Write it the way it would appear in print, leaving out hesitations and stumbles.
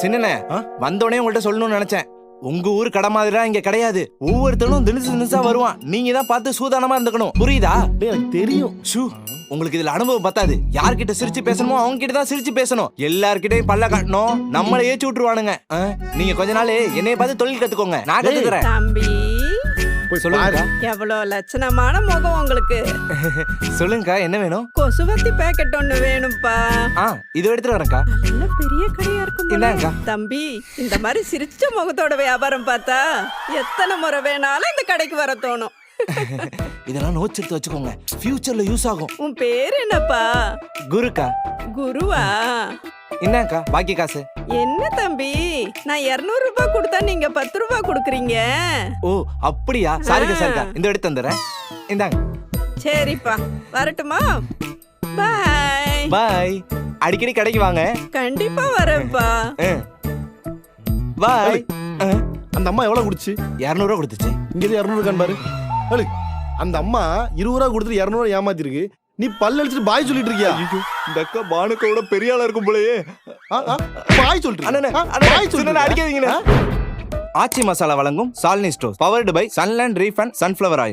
சின்னனே வந்தோடனே உங்கள்ட்ட சொல்லணும்னு நினைச்சேன். உங்க ஊர் கடை மாதிரிலாம் இங்க கிடையாது. ஒவ்வொருத்தனும் தினுசா வருவான். நீங்க தான் பார்த்து சூதானமா இருந்துக்கணும். புரியுதா? எனக்கு தெரியும். ஷூ, உங்களுக்கு இதுல அனுபவம் பத்தாது. யார்கிட்ட சிரிச்சு பேசணுமோ அவங்க கிட்ட தான் சிரிச்சு பேசணும். எல்லார்கிட்டயும் பல்ல காட்டணும். நம்மள ஏற்றி விட்டுருவானுங்க. நீங்க கொஞ்ச நாள் என்னைய பார்த்து தொழில் கத்துக்கோங்க. நான் கத்துக்கிறேன். தம்பி போய் சொல்லுங்க. எவ்வளவு லட்சணமான முகம் உங்களுக்கு. சொல்லுங்கக்கா, என்ன வேணும்? கொசுவத்தி பேக்கெட் ஒண்ணு வேணும்பா. இது எடுத்துட்டு வரேன்க்கா. நல்ல பெரிய கடையா இருக்கும். இந்தாங்கக்கா. தம்பி, இந்த மாதிரி சிரிச்ச முகத்தோட வியாபாரம் பார்த்தா எத்தனை முறை வேணாலும் இந்த கடைக்கு வர தோணும். இதெல்லாம் நோட்ஸ் எடுத்து வச்சுக்கோங்க. ஃபியூச்சர்ல யூஸ் ஆகும். உன் பேர் என்னப்பா? குருக்கா. குருவா? இந்தாங்கக்கா பாக்கி காசு. என்ன தம்பி, நான் 200 ரூபாய் கொடுத்தா நீங்க 10 ரூபாய் கொடுக்குறீங்க. ஓ அப்படியா? சாரிக்கா. இந்த எடுத்து வந்துடுறேன். இந்தாங்க. சரிப்பா, வரட்டுமா? பாய். பாய். அடிக்கடி கடைக்கு வாங்க. கண்டிப்பா வரேன்ப்பா. பாய். அந்த அம்மா எவ்வளவு குடுச்சு? 200 ரூபா கொடுத்துச்சு. இங்க 200 இருக்கான்னு பாரு. ஏழு, அந்த அம்மா 20 ரூபா கொடுத்துட்டு 200 ஏமாத்திருக்கு. நீ பல்ல அடிச்சுட்டு பாய் சொல்லிட்டு இருக்கியா? இந்த அக்கா பானுக்கோட பெரிய ஆளா இருக்கும் போலயே. பாய் சொல்லிட்டு பாய் சொல்லிட்டு அடிக்காதீங்க. ஆச்சி மசாலா வழங்கும் Shalini stores, powered by Sunland reef and sunflower oil.